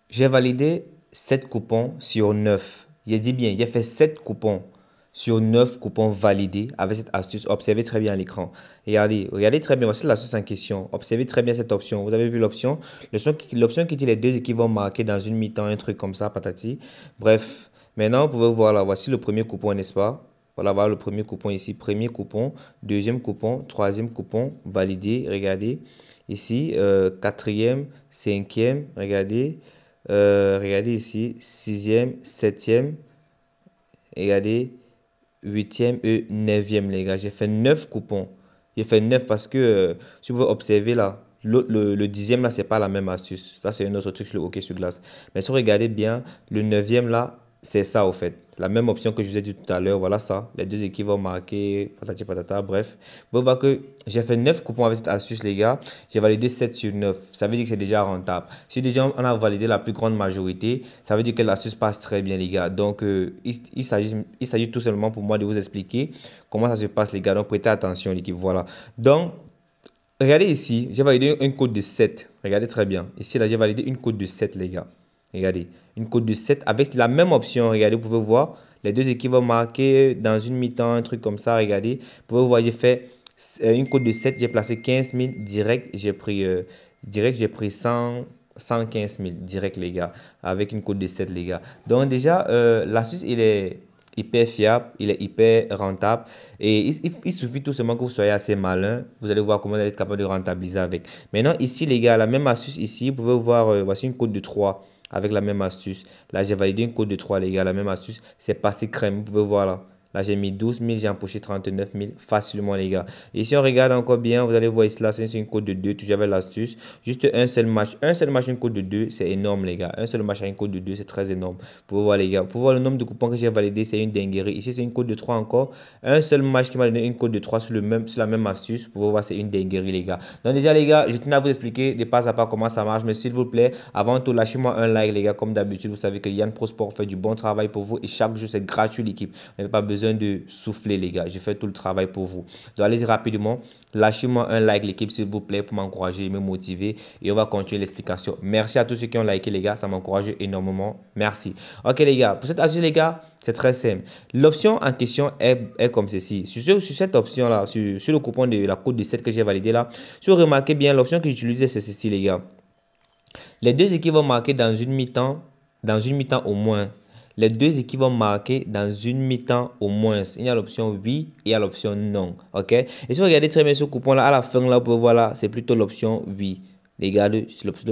J'ai validé 7 coupons sur 9. J'ai dit bien, j'ai fait 7 coupons sur 9 coupons validés avec cette astuce. Observez très bien l'écran. Regardez très bien, voici l'astuce en question. Observez très bien cette option. Vous avez vu l'option? L'option qui dit les deux équipes vont marquer dans une mi-temps, un truc comme ça, patati. Bref, maintenant vous pouvez voir là, voici le premier coupon, n'est-ce pas? Voilà le premier coupon ici. Premier coupon, deuxième coupon, troisième coupon, validé. Regardez. Ici, quatrième, cinquième, regardez. Regardez ici, sixième, septième, regardez, huitième et neuvième, les gars. J'ai fait 9 coupons. J'ai fait 9 parce que, si vous observez là, le dixième là, c'est pas la même astuce. Là, c'est un autre truc sur le hockey sur glace. Mais si vous regardez bien, le neuvième là, c'est ça au fait. La même option que je vous ai dit tout à l'heure, voilà ça. Les deux équipes vont marquer, patati patata, bref. Vous voyez que j'ai fait 9 coupons avec cette astuce, les gars. J'ai validé 7 sur 9. Ça veut dire que c'est déjà rentable. Si déjà on a validé la plus grande majorité, ça veut dire que l'astuce passe très bien, les gars. Donc, il s'agit tout simplement pour moi de vous expliquer comment ça se passe, les gars. Donc, prêtez attention, l'équipe. Voilà. Donc, regardez ici, j'ai validé une code de 7. Regardez très bien. Ici, là, j'ai validé une code de 7, les gars. Regardez, une code de 7 avec la même option. Regardez, vous pouvez voir, les deux équipes vont marquer dans une mi-temps, un truc comme ça. Regardez, vous pouvez voir, j'ai fait une code de 7, j'ai placé 15 000 direct. J'ai pris 115 000 direct, les gars, avec une code de 7, les gars. Donc, déjà, l'astuce, il est hyper fiable, il est hyper rentable et il suffit tout simplement que vous soyez assez malin, vous allez voir comment vous allez être capable de rentabiliser avec. Maintenant ici les gars, la même astuce ici, vous pouvez voir, voici une code de 3 avec la même astuce. Là j'ai validé une code de 3 les gars, la même astuce, c'est passé crème, vous pouvez voir là. Là, j'ai mis 12 000, j'ai empoché 39 000 facilement, les gars. Et si on regarde encore bien, vous allez voir ici, là, c'est une code de 2, toujours avec l'astuce. Juste un seul match. Un seul match, une code de 2, c'est énorme, les gars. Un seul match à une code de 2, c'est très énorme. Vous pouvez voir, les gars. Vous pouvez voir le nombre de coupons que j'ai validé, c'est une dinguerie. Ici, c'est une code de 3 encore. Un seul match qui m'a donné une code de 3 sur la même astuce. Vous pouvez voir, c'est une dinguerie, les gars. Donc, déjà, les gars, je tenais à vous expliquer de pas à pas comment ça marche. Mais s'il vous plaît, avant tout, lâchez-moi un like, les gars. Comme d'habitude, vous savez que Yann Pro Sport fait du bon travail pour vous et chaque jour, c'est gratuit, l'équipe. Vous n'avez pas besoin de souffler, les gars. Je fais tout le travail pour vous. Donc, allez-y rapidement. Lâchez-moi un like, l'équipe, s'il vous plaît, pour m'encourager et me motiver. Et on va continuer l'explication. Merci à tous ceux qui ont liké, les gars. Ça m'encourage énormément. Merci. Ok, les gars. Pour cette astuce, les gars, c'est très simple. L'option en question est comme ceci. Sur cette option-là, sur le coupon de la code de 7 que j'ai validé là, si vous remarquez bien, l'option que j'utilisais, c'est ceci, les gars. Les deux équipes vont marquer dans une mi-temps au moins. Les deux équipes vont marquer dans une mi-temps au moins. Il y a l'option oui et il y a l'option non. Ok? Et si vous regardez très bien ce coupon-là, à la fin, là, vous pouvez voir là, c'est plutôt l'option oui. Les gars,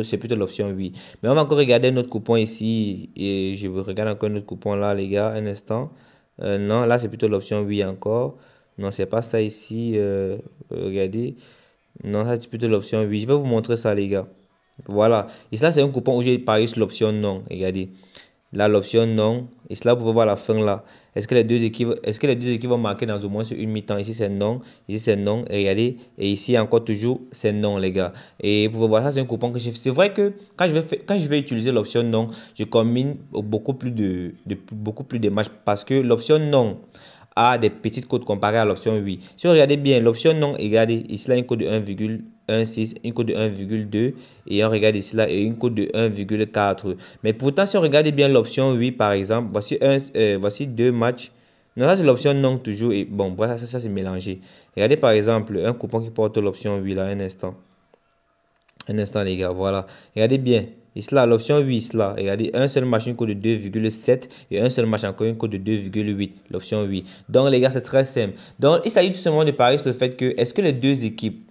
c'est plutôt l'option oui. Mais on va encore regarder notre coupon ici. Et je regarde encore notre coupon là, les gars, un instant. Non, là, c'est plutôt l'option oui encore. Non, c'est pas ça ici. Regardez. Non, ça, c'est plutôt l'option oui. Je vais vous montrer ça, les gars. Voilà. Et ça, c'est un coupon où j'ai parié sur l'option non. Regardez. Là, l'option non. Et cela, vous pouvez voir la fin là. Est-ce que les deux équipes vont marquer dans au moins une mi-temps? Ici, c'est non. Ici, c'est non. Et regardez. Et ici, encore toujours, c'est non, les gars. Et vous pouvez voir, ça, c'est un coupon que j'ai fait. C'est vrai que quand je vais utiliser l'option non, je combine beaucoup plus de matchs parce que l'option non a des petites codes comparées à l'option oui. Si vous regardez bien, l'option non, regardez, ici là, une code de 1,16, une code de 1,2 et on regarde ici là, et une code de 1,4. Mais pourtant, si on regarde bien l'option oui, par exemple, voici deux matchs. Non, ça c'est l'option non toujours. Et bon, voilà, ça c'est mélangé. Regardez par exemple un coupon qui porte l'option oui là, un instant. Un instant, les gars, voilà. Regardez bien. Ici, là, l'option 8, là. Regardez, un seul match, une code de 2,7 et un seul match, encore une code de 2,8. L'option 8. Donc, les gars, c'est très simple. Donc, il s'agit tout simplement de parier sur le fait que, est-ce que les deux équipes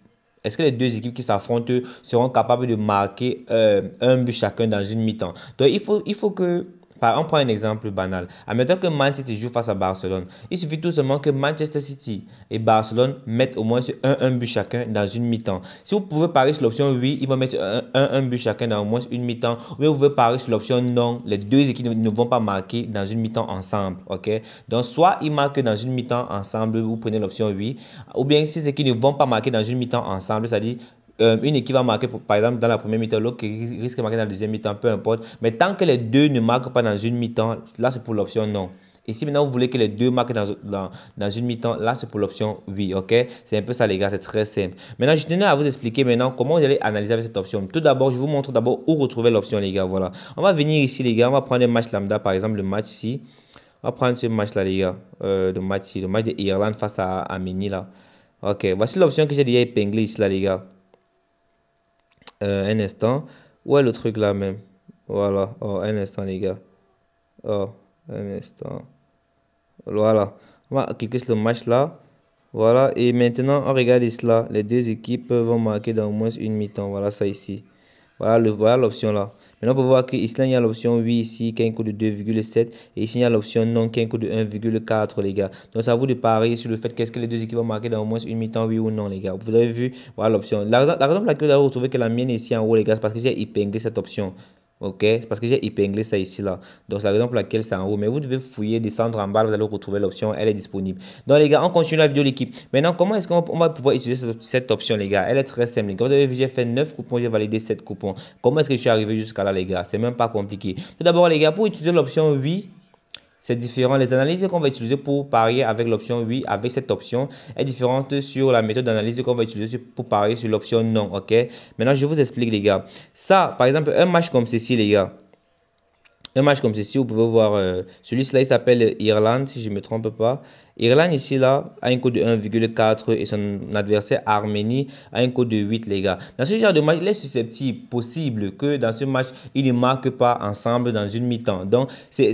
qui s'affrontent seront capables de marquer un but chacun dans une mi-temps? Donc, il faut que on prend un exemple banal. Admettons que Manchester City joue face à Barcelone. Il suffit tout simplement que Manchester City et Barcelone mettent au moins un but chacun dans une mi-temps. Si vous pouvez parier sur l'option oui, ils vont mettre un but chacun dans au moins une mi-temps. Ou bien vous pouvez parier sur l'option non. Les deux équipes ne vont pas marquer dans une mi-temps ensemble. Ok? Donc, soit ils marquent dans une mi-temps ensemble, vous prenez l'option oui. Ou bien si ces équipes ne vont pas marquer dans une mi-temps ensemble, c'est-à-dire une équipe va marquer, par exemple, dans la première mi-temps, l'autre qui risque de marquer dans la deuxième mi-temps, peu importe. Mais tant que les deux ne marquent pas dans une mi-temps, là, c'est pour l'option non. Ici, maintenant, vous voulez que les deux marquent dans une mi-temps. Là, c'est pour l'option oui, ok? C'est un peu ça, les gars, c'est très simple. Maintenant, je tenais à vous expliquer maintenant comment vous allez analyser avec cette option. Tout d'abord, je vous montre d'abord où retrouver l'option, les gars, voilà. On va venir ici, les gars, on va prendre un match lambda, par exemple, le match ici. On va prendre ce match-là, les gars, le match ici, le match de Irlande face à Arménie, là. Ok, voici l'option que j'ai déjà épinglée ici, là, les gars. Un instant. Où est le truc là même? Voilà. Oh, un instant, les gars. Oh, un instant. Voilà. On va cliquer sur le match là. Voilà. Et maintenant, on regarde cela. Les deux équipes vont marquer dans au moins une mi-temps. Voilà ça ici. Voilà l'option là. Maintenant, on peut voir qu'ici, il y a l'option oui ici, qui a un coût de 2,7. Et ici, il y a l'option non, qui a un coût de 1,4, les gars. Donc, c'est à vous de parier sur le fait qu'est-ce que les deux équipes vont marquer dans au moins une mi-temps, oui ou non, les gars. Vous avez vu, voilà l'option. La raison pour laquelle vous avez retrouvé que la mienne est ici en haut, les gars, c'est parce que j'ai épinglé cette option. Ok, c'est parce que j'ai épinglé ça ici là. Donc c'est la raison pour laquelle c'est en haut. Mais vous devez fouiller, descendre en bas, vous allez retrouver l'option, elle est disponible. Donc les gars, on continue la vidéo l'équipe. Maintenant, comment est-ce qu'on va pouvoir utiliser cette option, les gars? Elle est très simple. Comme vous avez vu, j'ai fait 9 coupons, j'ai validé 7 coupons. Comment est-ce que je suis arrivé jusqu'à là, les gars? C'est même pas compliqué. Tout d'abord, les gars, pour utiliser l'option oui, c'est différent. Les analyses qu'on va utiliser pour parier avec l'option oui, avec cette option, est différente sur la méthode d'analyse qu'on va utiliser pour parier sur l'option non. Ok. Maintenant, je vous explique, les gars. Ça, par exemple, un match comme ceci, les gars. Un match comme ceci, vous pouvez voir, celui-là, il s'appelle Irlande, si je ne me trompe pas. Irlande, ici, là, a un code de 1,4 et son adversaire Arménie a un code de 8, les gars. Dans ce genre de match, il est susceptible, possible que dans ce match, ils ne marquent pas ensemble dans une mi-temps. Donc,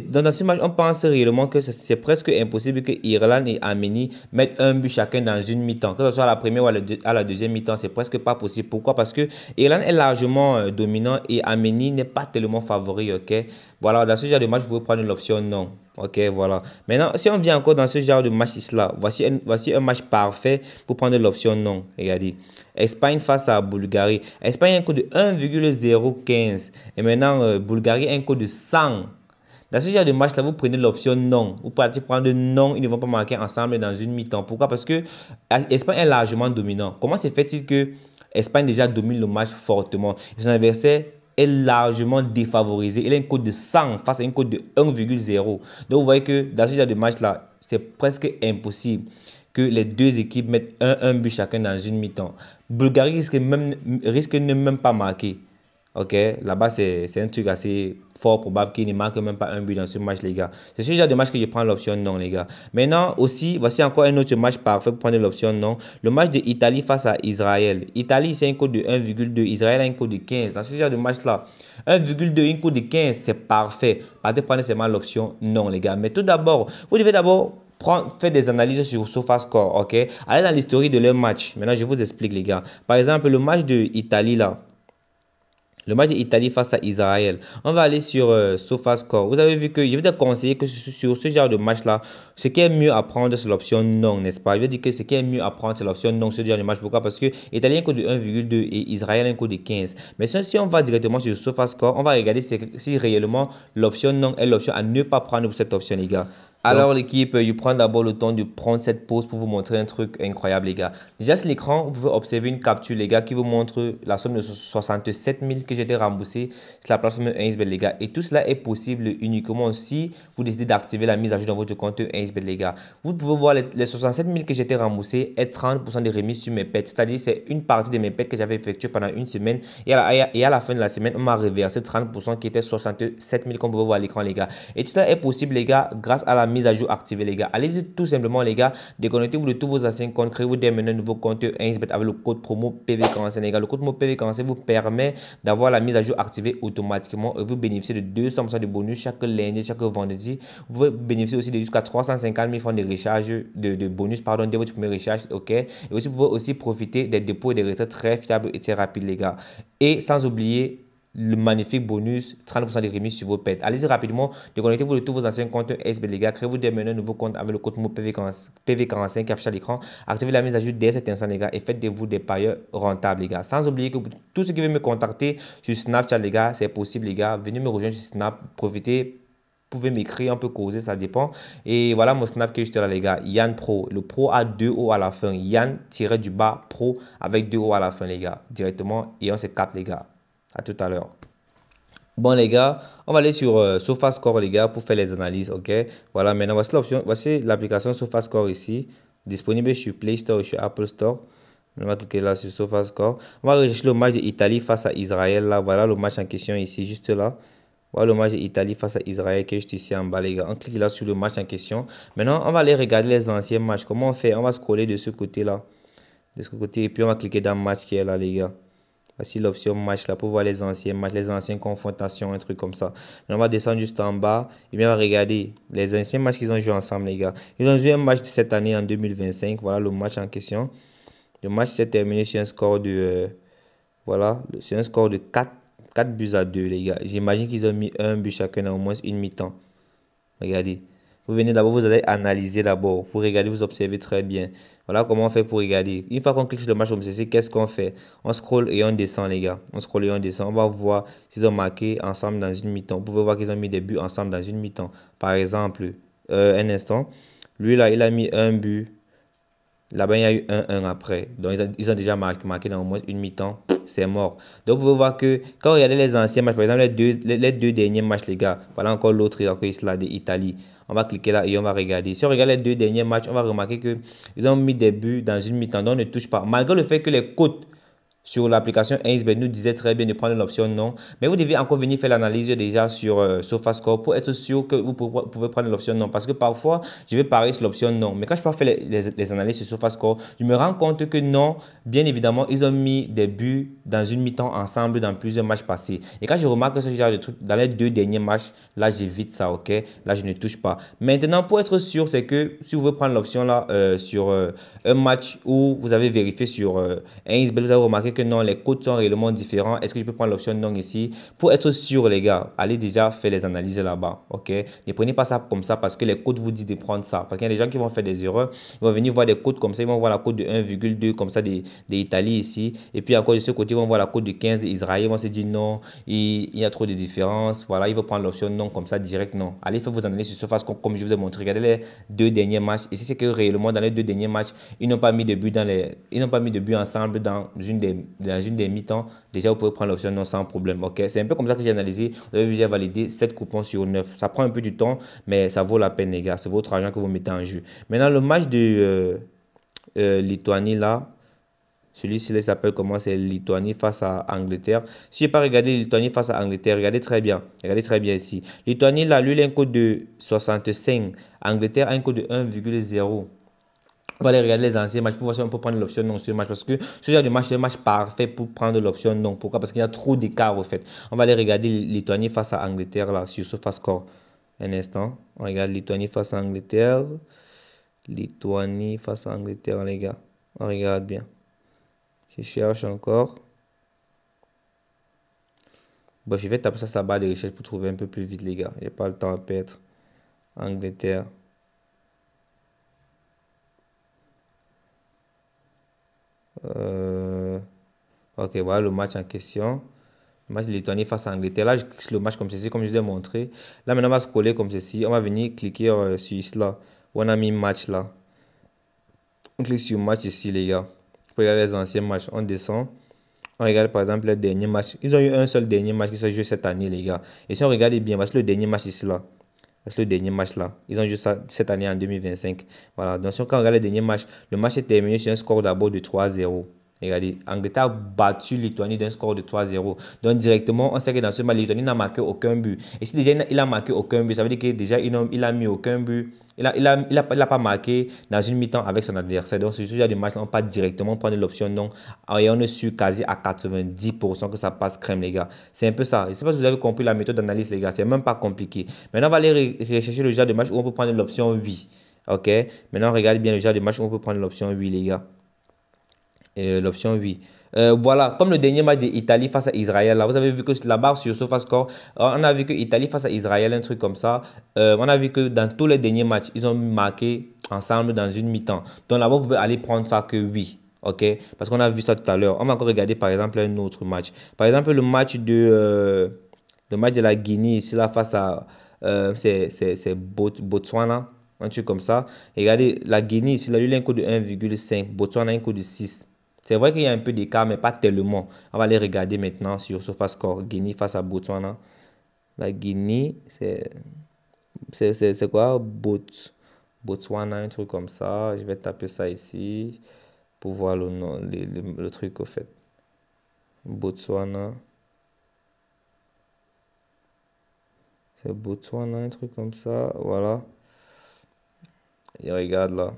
dans ce match, on pense réellement que c'est presque impossible que Irlande et Arménie mettent un but chacun dans une mi-temps. Que ce soit à la première ou à la deuxième mi-temps, c'est presque pas possible. Pourquoi? Parce que Irlande est largement dominant et Arménie n'est pas tellement favori, ok? Voilà, dans ce genre de match, vous pouvez prendre l'option non. Ok, voilà. Maintenant, si on vient encore dans ce genre de match là, voici un match parfait pour prendre l'option non. Regardez. Espagne face à Bulgarie. Espagne a un code de 1,015. Et maintenant, Bulgarie a un code de 100. Dans ce genre de match là, vous prenez l'option non. Vous pouvez prendre non, ils ne vont pas marquer ensemble dans une mi-temps. Pourquoi? Parce que l'Espagne est largement dominant. Comment se fait-il que l'Espagne déjà domine le match fortement? Son adversaire est largement défavorisé. Il a un code de 100 face à un code de 1,0. Donc, vous voyez que dans ce genre de match-là, c'est presque impossible que les deux équipes mettent un but chacun dans une mi-temps. Bulgarie risque de ne même pas marquer. Ok, là-bas, c'est un truc assez fort probable qu'il ne marque même pas un but dans ce match, les gars. C'est ce genre de match que je prends l'option non, les gars. Maintenant, aussi, voici encore un autre match parfait pour prendre l'option non. Le match de Italie face à Israël. Italie, c'est un code de 1,2. Israël a un code de 15. Dans ce genre de match-là, 1,2, un code de 15, c'est parfait. Partez prendre seulement l'option non, les gars. Mais tout d'abord, vous devez d'abord faire des analyses sur SofaScore, ok? Allez dans l'historique de leur match. Maintenant, je vous explique, les gars. Par exemple, le match de Italie, là. Le match d'Italie face à Israël. On va aller sur SofaScore. Vous avez vu que je vais te conseiller que sur ce genre de match-là, ce qui est mieux à prendre, c'est l'option non, n'est-ce pas? Je vais dire que ce qui est mieux à prendre, c'est l'option non sur ce genre de match. Pourquoi? Parce que l'Italie a un code de 1,2 et Israël a un code de 15. Mais si on va directement sur SofaScore, on va regarder si réellement l'option non est l'option à ne pas prendre pour cette option, les gars. Alors l'équipe, je prends d'abord le temps de prendre cette pause pour vous montrer un truc incroyable, les gars. Déjà sur l'écran, vous pouvez observer une capture, les gars, qui vous montre la somme de 67 000 que j'ai été remboursé sur la plateforme 1xBet, les gars. Et tout cela est possible uniquement si vous décidez d'activer la mise à jour dans votre compte 1xBet, les gars. Vous pouvez voir les 67 000 que j'ai été remboursé et 30% de remise sur mes pets. C'est-à-dire c'est une partie de mes pets que j'avais effectué pendant une semaine. Et à la fin de la semaine, on m'a reversé 30% qui était 67 000 comme vous pouvez voir à l'écran, les gars. Et tout cela est possible, les gars, grâce à la mise à jour activée, les gars. Allez-y tout simplement, les gars, déconnectez-vous de tous vos anciens comptes, créez-vous dès maintenant un nouveau compte 1xBet avec le code promo PV45, les gars. Le code promo PV45 vous permet d'avoir la mise à jour activée automatiquement et vous bénéficiez de 200% de bonus chaque lundi, chaque vendredi. Vous pouvez bénéficier aussi de jusqu'à 350 000 francs de recharge, de bonus, pardon, dès votre premier recharge, ok. Et aussi, vous pouvez aussi profiter des dépôts et des retraits très fiables et très rapides, les gars. Et sans oublier le magnifique bonus 30% de remise sur vos pets. Allez-y rapidement, déconnectez-vous de tous vos anciens comptes SB, les gars. Créez-vous dès maintenant un nouveau compte avec le code mot PV45 qui affiche à l'écran. Activez la mise à jour dès cet instant, les gars, et faites de vous des parieurs rentables, les gars. Sans oublier que tous ceux qui veulent me contacter sur Snapchat, les gars, c'est possible, les gars. Venez me rejoindre sur Snap, profitez. Vous pouvez m'écrire, on peut causer, ça dépend. Et voilà mon Snap que je te là, les gars. Yann Pro. Le Pro a 2 O à la fin. Yann-du-bas Pro avec 2 O à la fin, les gars. Directement. Et on se capte, les gars. À tout à l'heure. Bon les gars, on va aller sur SofaScore les gars pour faire les analyses, ok? Voilà, maintenant voici l'option, voici l'application SofaScore ici, disponible sur Play Store et sur Apple Store. On va cliquer là sur SofaScore. On va rechercher le match d'Italie face à Israël là. Voilà le match en question ici, juste là. Voilà le match d'Italie face à Israël qui est juste ici en bas les gars. On clique là sur le match en question. Maintenant, on va aller regarder les anciens matchs. Comment on fait? On va scroller de ce côté là, de ce côté, et puis on va cliquer dans match qui est là les gars. Voici l'option match là pour voir les anciens matchs, les anciennes confrontations, un truc comme ça. On va descendre juste en bas et bien on va regarder les anciens matchs qu'ils ont joué ensemble, les gars. Ils ont joué un match de cette année en 2025. Voilà le match en question. Le match s'est terminé sur un score de voilà, c'est un score de 4 buts à 2, les gars. J'imagine qu'ils ont mis un but chacun dans au moins une mi-temps. Regardez. Vous venez d'abord, vous allez analyser d'abord. Vous regardez, vous observez très bien. Voilà comment on fait pour regarder. Une fois qu'on clique sur le match comme ceci, qu'est-ce qu'on fait? On scrolle et on descend, les gars. On scrolle et on descend. On va voir s'ils ont marqué ensemble dans une mi-temps. Vous pouvez voir qu'ils ont mis des buts ensemble dans une mi-temps. Par exemple, un instant. Lui, là, il a mis un but. Là-bas, il y a eu 1-1 après. Donc, ils ont déjà marqué dans au moins une mi-temps. C'est mort. Donc, vous pouvez voir que quand vous regardez les anciens matchs, par exemple, les deux derniers matchs, les gars, voilà encore l'autre, encore ici, là, d'Italie. On va cliquer là et on va regarder. Si on regarde les deux derniers matchs, on va remarquer qu'ils ont mis des buts dans une mi-temps. Donc, on ne touche pas. Malgré le fait que les cotes sur l'application Ainsbet nous disait très bien de prendre l'option non. Mais vous devez encore venir faire l'analyse déjà sur SofaScore pour être sûr que vous pouvez prendre l'option non. Parce que parfois, je vais parier sur l'option non. Mais quand je peux faire les analyses sur SofaScore, je me rends compte que non, bien évidemment, ils ont mis des buts dans une mi-temps ensemble dans plusieurs matchs passés. Et quand je remarque que ce genre de truc dans les deux derniers matchs, là, j'évite ça, ok? Là, je ne touche pas. Maintenant, pour être sûr, c'est que si vous voulez prendre l'option là sur un match où vous avez vérifié sur Ainsbet, vous avez remarqué que non, les codes sont réellement différents. Est-ce que je peux prendre l'option non ici? Pour être sûr, les gars, allez déjà faire les analyses là-bas, ok? Ne prenez pas ça comme ça parce que les codes vous disent de prendre ça. Parce qu'il y a des gens qui vont faire des erreurs. Ils vont venir voir des codes comme ça. Ils vont voir la cote de 1,2 comme ça d'Italie ici. Et puis encore de ce côté, ils vont voir la cote de 15 d'Israël. Ils vont se dire non, il y a trop de différences. Voilà, ils vont prendre l'option non comme ça direct, non. Allez faire vos analyses sur Surface comme je vous ai montré. Regardez les deux derniers matchs. Ici, c'est que réellement, dans les deux derniers matchs, ils n'ont pas mis de but ils n'ont pas mis de but ensemble dans une des mi-temps. Déjà, vous pouvez prendre l'option non sans problème. Ok, c'est un peu comme ça que j'ai analysé. Vous avez vu, j'ai validé 7 coupons sur 9. Ça prend un peu du temps, mais ça vaut la peine, les gars. C'est votre argent que vous mettez en jeu. Maintenant, le match de Lituanie, là, celui-ci il s'appelle comment? C'est Lituanie face à Angleterre. Si je n'ai pas regardé Lituanie face à Angleterre, regardez très bien. Regardez très bien ici. Lituanie, là, lui, il a un code de 65. Angleterre a un code de 1,0. On va aller regarder les anciens matchs pour voir si on peut prendre l'option non sur le match. Parce que ce genre de match, c'est un match parfait pour prendre l'option non. Pourquoi? Parce qu'il y a trop d'écart au fait. On va aller regarder Lituanie face à Angleterre là sur SofaScore. Un instant. On regarde Lituanie face à Angleterre. Lituanie face à Angleterre, les gars. On regarde bien. Je cherche encore. Bon, je vais taper ça sur la barre de recherche pour trouver un peu plus vite, les gars. Il n'y a pas le temps à perdre. Angleterre. Ok, voilà le match en question. Le match de Lituanie face à Angleterre. Là, je clique sur le match comme ceci, comme je vous ai montré. Là, maintenant, on va scroller comme ceci. On va venir cliquer sur cela. On a mis match là. On clique sur match ici, les gars. Pour regarder les anciens matchs. On descend. On regarde par exemple les derniers matchs. Ils ont eu un seul dernier match qui s'est joué cette année, les gars. Et si on regarde bien, voici le dernier match ici là. Voici le dernier match là. Ils ont joué ça cette année en 2025. Voilà. Donc, si on regarde les derniers matchs, le match est terminé sur un score d'abord de 3-0. Regardez, Angleterre a battu Lituanie d'un score de 3-0. Donc directement, on sait que dans ce match, Lituanie n'a marqué aucun but. Et si déjà il a marqué aucun but, ça veut dire que déjà il a mis aucun but. Il a pas marqué dans une mi-temps avec son adversaire. Donc ce genre de match, on peut directement prendre l'option non. Et on est sûr quasi à 90% que ça passe crème, les gars. C'est un peu ça. Je ne sais pas si vous avez compris la méthode d'analyse, les gars. C'est même pas compliqué. Maintenant, on va aller rechercher le genre de match où on peut prendre l'option oui. Ok. Maintenant, regardez bien le genre de match où on peut prendre l'option oui, les gars. L'option oui. Voilà, comme le dernier match d'Italie face à Israël, là, vous avez vu que la barre sur SofaScore, on a vu que Italie face à Israël, un truc comme ça. On a vu que dans tous les derniers matchs, ils ont marqué ensemble dans une mi-temps. Donc là-bas, vous pouvez aller prendre ça que oui. Ok, parce qu'on a vu ça tout à l'heure. On va encore regarder par exemple un autre match. Par exemple, le match de la Guinée, ici là face à c'est Botswana, un truc comme ça. Et regardez, la Guinée, ici là, lui, il a un coup de 1,5. Botswana a un coup de 6. C'est vrai qu'il y a un peu d'écart, mais pas tellement. On va aller regarder maintenant sur SofaScore. Guinée face à Botswana. La Guinée, c'est quoi? Botswana, un truc comme ça. Je vais taper ça ici pour voir le nom, le truc au fait. Botswana. C'est Botswana, un truc comme ça. Voilà. Et regarde là.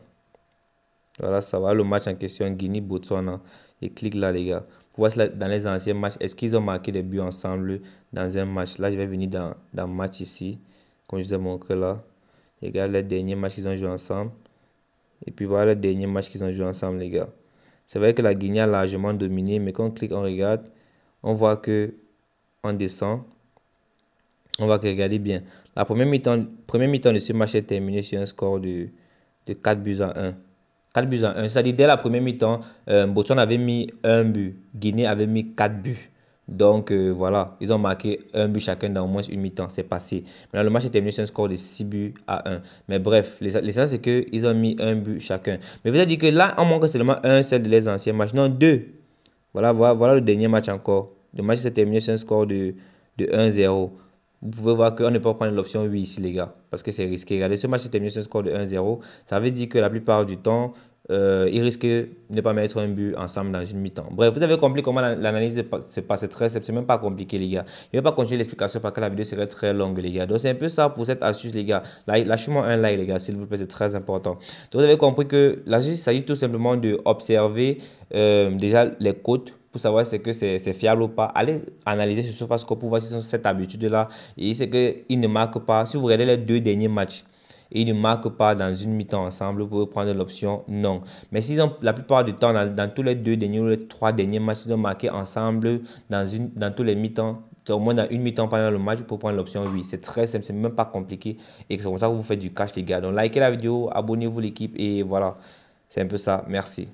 Voilà, ça va. Le match en question, Guinée-Botswana. Et clique là, les gars. Pour voir dans les anciens matchs, est-ce qu'ils ont marqué des buts ensemble dans un match? Là, je vais venir dans match ici, comme je vous ai montré là. Regarde les derniers matchs qu'ils ont joué ensemble. Et puis voilà les derniers matchs qu'ils ont joué ensemble, les gars. C'est vrai que la Guinée a largement dominé, mais quand on clique, on regarde, on voit que on descend. On va regarder bien. La première mi-temps de ce match est terminée sur un score de 4 buts à 1. 4 buts à 1. C'est-à-dire, dès la première mi-temps, Botswana avait mis un but. Guinée avait mis 4 buts. Donc, voilà. Ils ont marqué un but chacun dans au moins une mi-temps. C'est passé. Maintenant, le match est terminé sur un score de 6 buts à 1. Mais bref, l'essentiel, c'est qu'ils ont mis un but chacun. Mais vous avez dit que là, on manque seulement un seul de les anciens matchs. Non, deux. Voilà le dernier match encore. Le match s'est terminé sur un score de 1-0. Vous pouvez voir qu'on ne peut pas prendre l'option 8 ici, les gars, parce que c'est risqué. Regardez, ce match s'est terminé sur un score de 1-0. Ça veut dire que la plupart du temps, ils risquent de ne pas mettre un but ensemble dans une mi-temps. Bref, vous avez compris comment l'analyse se passe. C'est même pas compliqué, les gars. Je ne vais pas continuer l'explication parce que la vidéo serait très longue, les gars. Donc, c'est un peu ça pour cette astuce, les gars. Lâchez-moi un like, les gars, s'il vous plaît, c'est très important. Donc, vous avez compris que l'astuce, il s'agit tout simplement d'observer déjà les cotes pour savoir si c'est fiable ou pas. Allez analyser sur SofaScore pour voir si c'est cette habitude-là. Et c'est qu'ils ne marquent pas. Si vous regardez les deux derniers matchs, et ils ne marquent pas dans une mi-temps ensemble, vous pouvez prendre l'option non. Mais s'ils ont la plupart du temps, dans tous les deux derniers ou les trois derniers matchs, ils ont marqué ensemble dans tous les mi-temps, au moins dans une mi-temps pendant le match, vous pouvez prendre l'option oui. C'est très simple, c'est même pas compliqué. Et c'est comme ça que vous faites du cash, les gars. Donc, likez la vidéo, abonnez-vous l'équipe et voilà. C'est un peu ça. Merci.